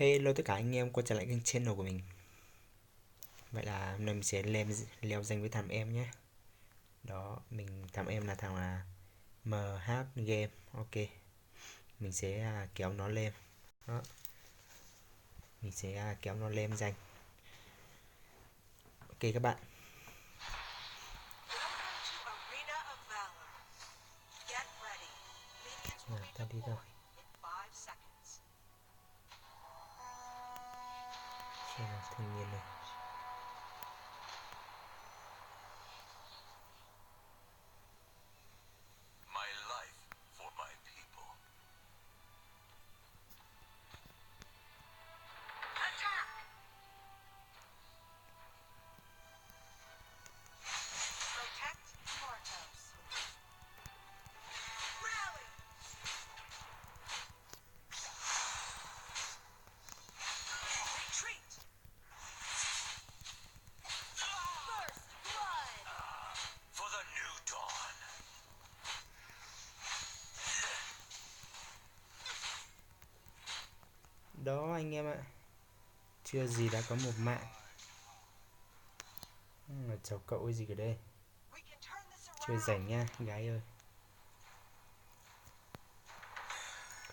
Hello tất cả anh em quay trở lại kênh channel của mình. Vậy là hôm nay mình sẽ leo danh với thằng em nhé. Đó, mình thằng em là thằng là MH Game. Ok, mình sẽ kéo nó lên. Đó, mình sẽ kéo nó lên danh. Ok các bạn. Ta đi đâu? Xem là thanh niên này. Đó anh em ạ. Chưa gì đã có một mạng. Cháu cậu cái gì ở đây? Chơi rảnh nha, gái ơi.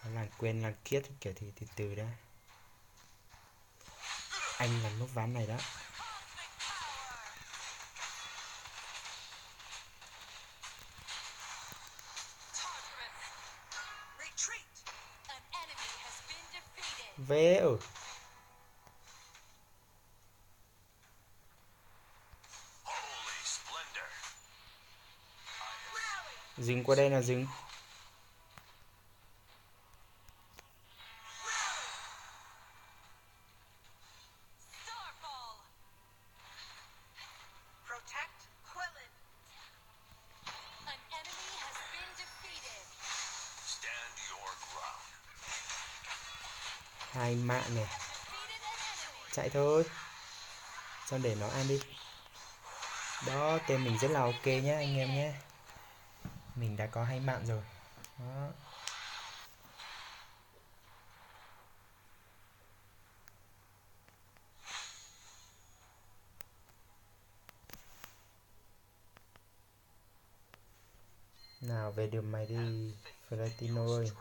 Có làng quên làng kiết kiểu thì từ đã. Anh làm nốt ván này đó. Véo. Dừng qua đây là dừng. Hai mạng này. Chạy thôi. Xong để nó ăn đi. Đó, tên mình rất là ok nhé anh em nhé. Mình đã có 2 mạng rồi. Đó. Nào về đường mày đi Florentino ơi.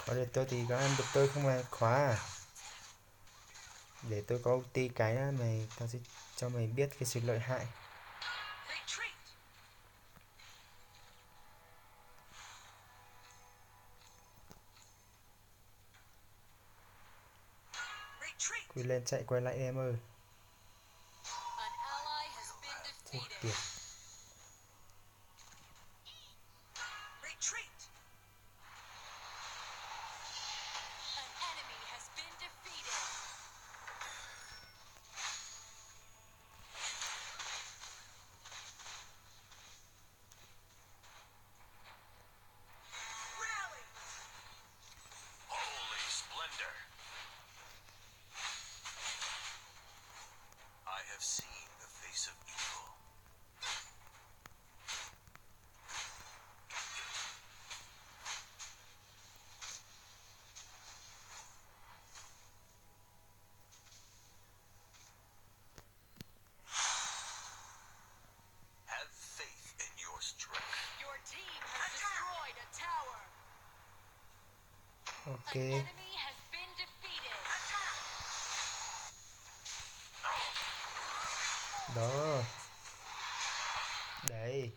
Có để tôi thì có ăn được tôi không mà khóa à? Để tôi có ulti cái đó mày, tao sẽ cho mày biết cái sự lợi hại. Quy lên chạy quay lại em ơi. Chết tiệt. Ok. Đó. Đấy.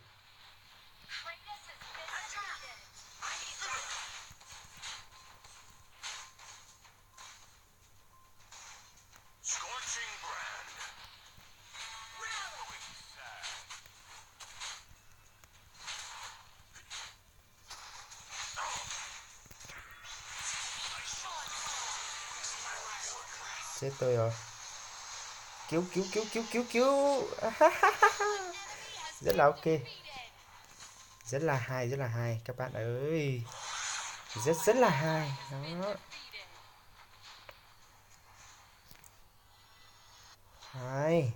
Chết tôi rồi. Cứu cứu cứu cứu cứu cứu. Rất là ok. Rất là hay các bạn ơi. rất là hay đó. Hay.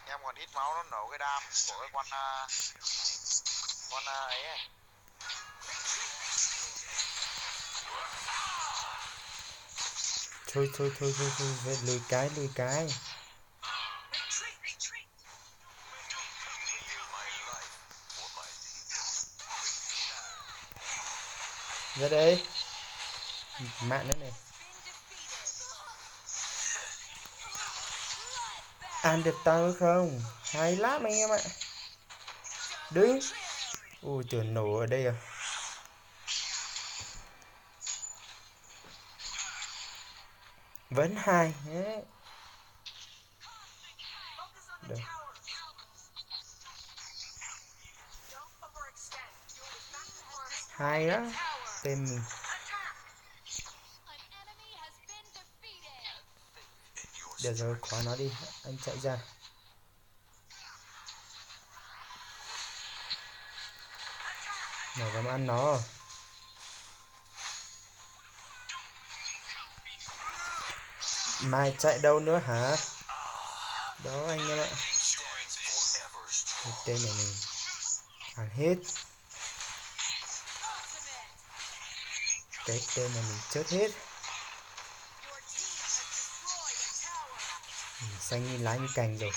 Em còn ít máu nó nổ cái đam của cái con ấy. Thôi lùi cái. Ra đây. Mạng nữa này. Ăn được tao không? Hay lắm anh em ạ. Đứng. Ui tưởng nổ ở đây à. Vẫn hay. Đấy. Được. Hay đó. Tên mình. Được rồi, khóa nó đi. Anh chạy ra. Nào dám ăn nó. Mai chạy đâu nữa hả? Đó anh em ạ. Cái tên này mình ăn hết. Cái tên này mình chết hết. Xanh như lá như cành rồi.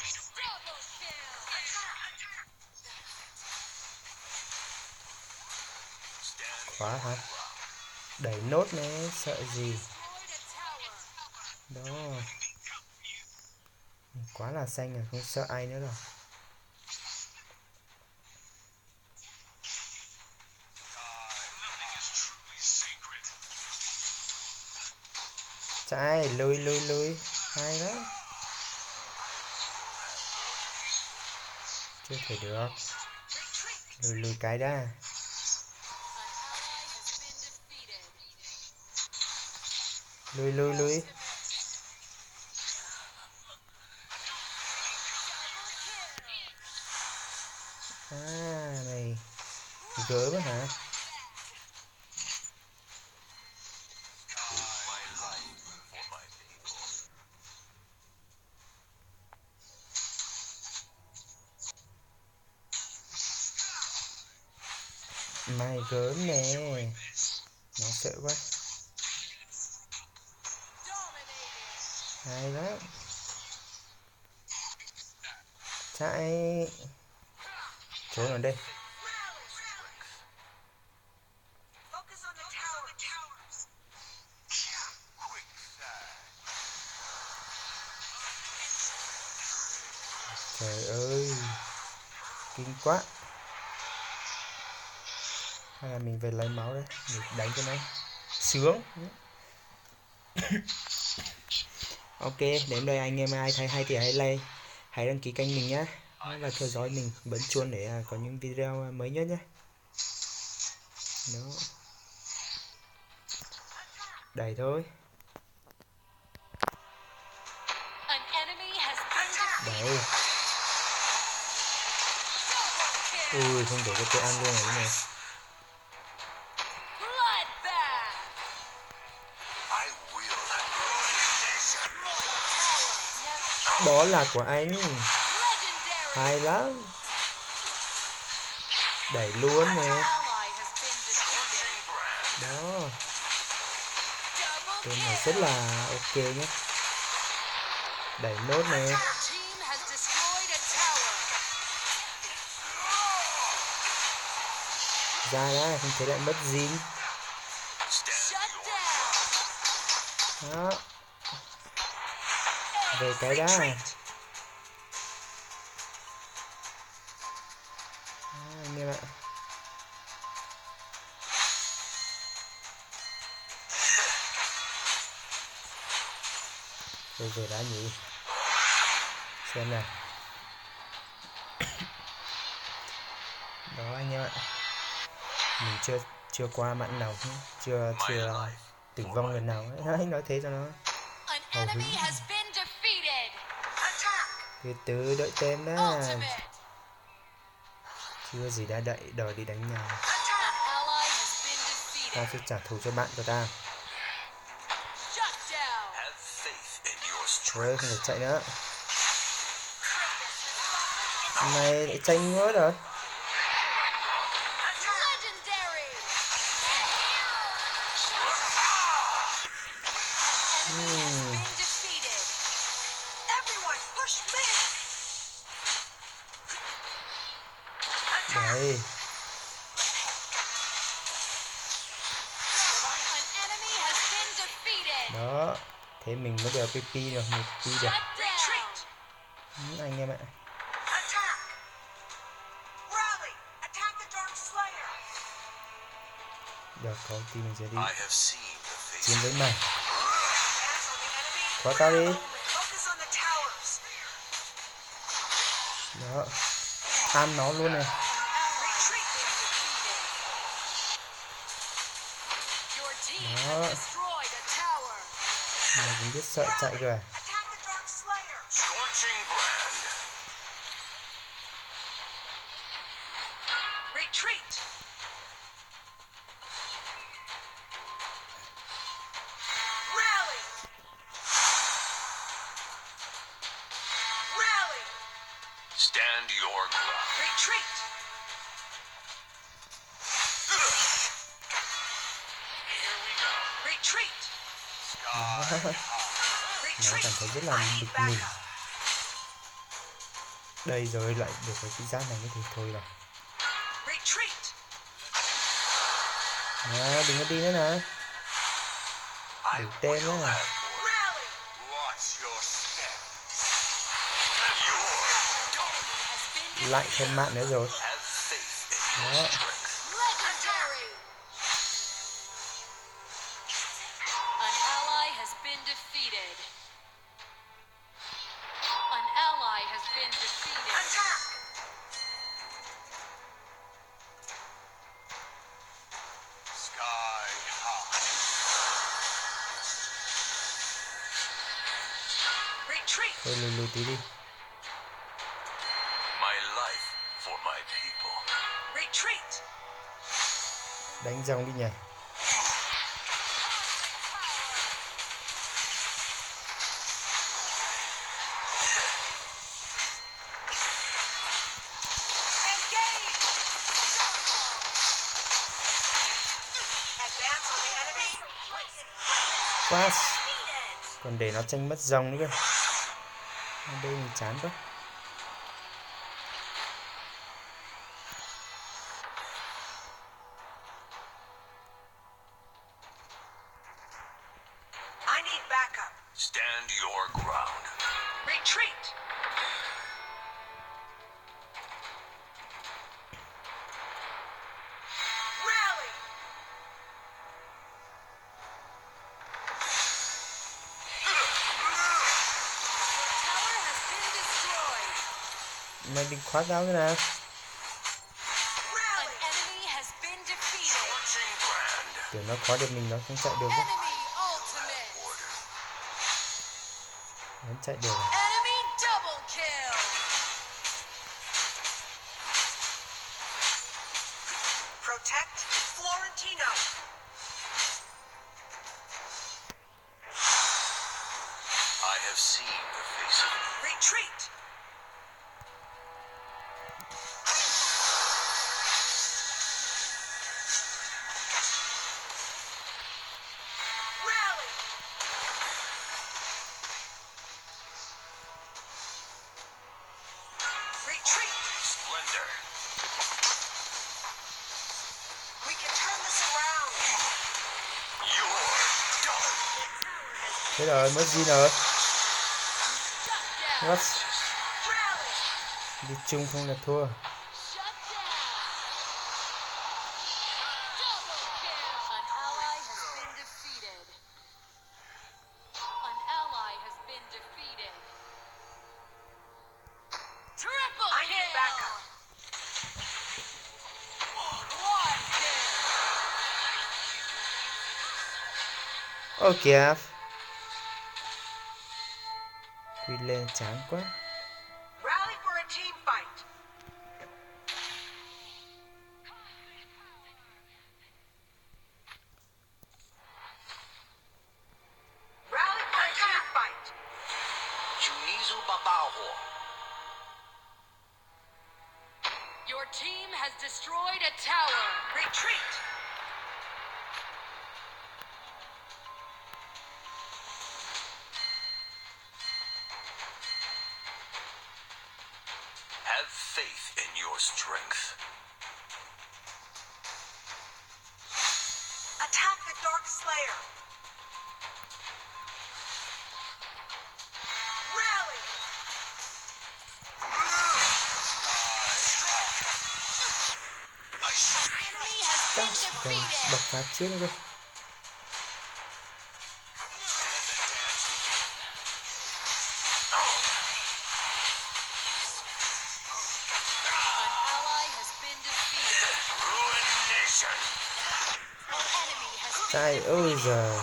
Khóa hả? Đẩy nốt này, sợ gì. Đó. Quá là xanh rồi, không sợ ai nữa rồi. Chạy, lùi. Hay đó. Chưa thể được. Lùi cái đã. Lùi. À này. Gớm hả? Mày gớm nè. Nó sợ quá. Hay đó. Chạy. Trốn ở đây. Trời ơi. Kinh quá. Hay là mình về lấy máu đấy. Mình đánh cho nó sướng. Ok, đến đây anh em ai thấy hay thì hãy đăng ký kênh mình nhé và theo dõi mình bấm chuông để có những video mới nhất nhé. Đó. Đầy thôi. Đấy. Ui, không để cho tôi ăn luôn rồi này. Đó là của anh. Hay lắm. Đẩy luôn nè. Đó. Tên này rất là ok nhé. Đẩy nốt nè. Ra không thấy lại mất gì. Đó. Về cái đã. Anh em ạ. Rồi về đã nhỉ. Xem này. Đó anh em ạ. Mình chưa qua mặn nào. Chưa tử vong lần nào ấy. Hãy nói thế cho nó An hào hứng. enemy has been defeated. Từ từ đợi tem đã. Ultimate. Chưa gì đã đòi đi đánh nhau. An ally has been Ta defeated. sẽ trả thù cho bạn của ta. Shut down. Have faith in your Rồi không strength. phải chạy nữa. Mày lại tranh quá rồi. Legendary. An enemy has been defeated. Everyone, push me! Đấy. An enemy has been defeated. Đó. Thế mình mới được PP được. Một PP được. Shut down. Anh em ạ. Attack! Rally! Attack the Dark Slayer! Được, có team mình sẽ đi. I have seen the face Chiến với mày. Advance on the enemy. Khóa tao đi. Focus on the towers. Đó. Ăn nó luôn này. Your team Đó. has destroyed a tower. Mày cũng biết sợ chạy rồi. Attack the Dark Slayer! scorching brand. Retreat! Rally! Rally! Stand your ground. Retreat! Here we go. Retreat! Nó Retreat! cảm thấy rất là I need bực mình. backup. Đây rồi lại được cái giáp này thì thôi rồi. Retreat! Đó, đừng có đi nữa nè. I Đừng tên will nữa. have Rally! watch your step. Your Has been Lại thêm mạng nữa rồi. have faith in your Đó. strength. legendary. An ally has been defeated. An ally has been defeated. Attack! Sky high. Retreat! Thôi lùi tí đi. My life for my people. Retreat! Đánh rồng đi nhỉ. Engage! Advance on the enemy. Pass. Còn để nó tranh mất rồng nữa cơ. Ở đây mình chán quá. I need backup. Stand your ground. Retreat! Rally! Tower has been destroyed. Mày định khóa giáo thế nào? An Rally! enemy has been defeated. Scorching brand. Tưởng nó khóa được mình nó không chạy được ấy. Enemy ultimate. Order. Nó chạy được. Enemy double kill. Protect Florentino. I have seen the face of Retreat! Rally! Retreat! splendor. We can turn this around. You're done. Thế rồi, mất gì rồi. Shut down. What? Rally! Đi chung không là thua. Shut down. Double kill. An ally has been defeated. An ally has been defeated. Triple I need kill. backup. One kill. Ô kìa. Quy lên chán quá. Rally for a team fight. Rally for a team fight. Chunizu Babaho. Your team has destroyed a tower. Retreat. Have faith in your strength. Attack the Dark Slayer. Rally. Enemy has been defeated. Bật phá trước rồi. An ally has been defeated. Ruination. An enemy has been Trời ơi giời.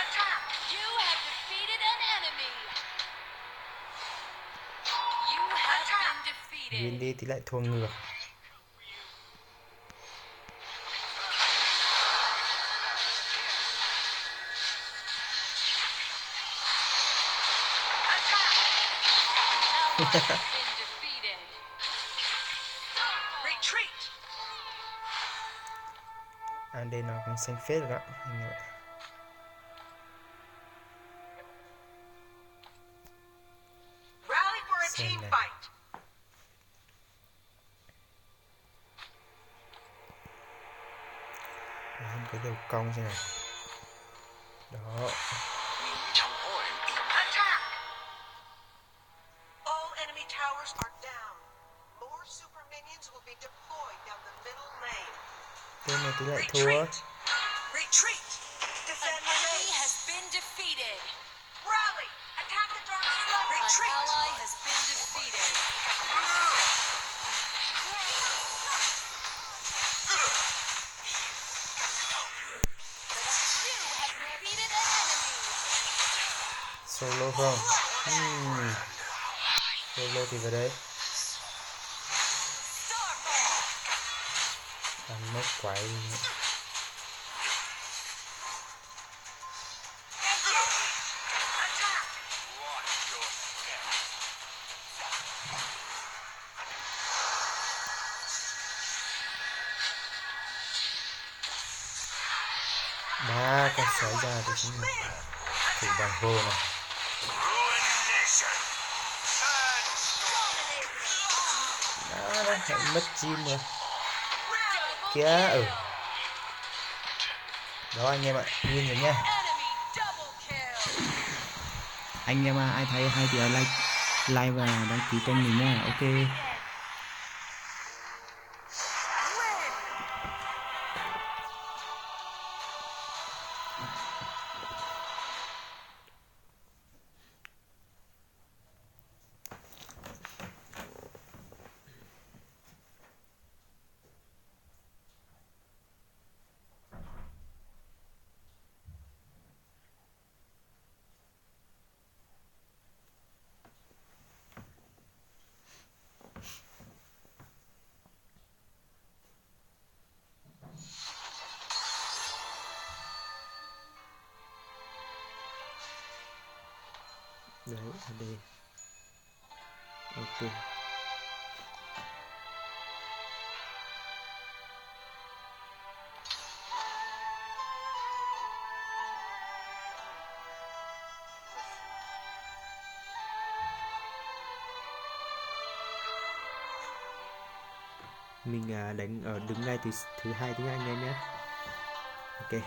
Attack. You have defeated an enemy. You have been defeated. Win đi thì lại thua ngược. Ally has been defeated. Retreat. Đây nó cũng xanh phết rồi đó. Anh ạ. Rally for a Xem team này. fight. Làm cái đầu cong thế này. Đó. Attack. All enemy towers are down. More super minions will be deployed down the middle lane. Tên này thì lại thua. Retreat. Retreat. An Defend the enemy base. has been defeated. Rally. Attack the Dark Slayer. An Retreat. ally has been defeated. You have defeated an enemy. Solo không? Solo thì vào đây. Ăn mất quái đi nữa. Attack. Ba con sói ra thì cũng thử bằng hô này. Ruination. Đó, đó, lại mất chim rồi. Rally. Kìa, Đó anh em ạ, win rồi nha. Enemy double kill. Anh em ai thấy hay thì like và đăng ký kênh mình nha. Ok. Đấy, ở đây. Ok. Mình đánh ở đứng ngay từ thứ hai tiếng Anh anh nhé. Ok.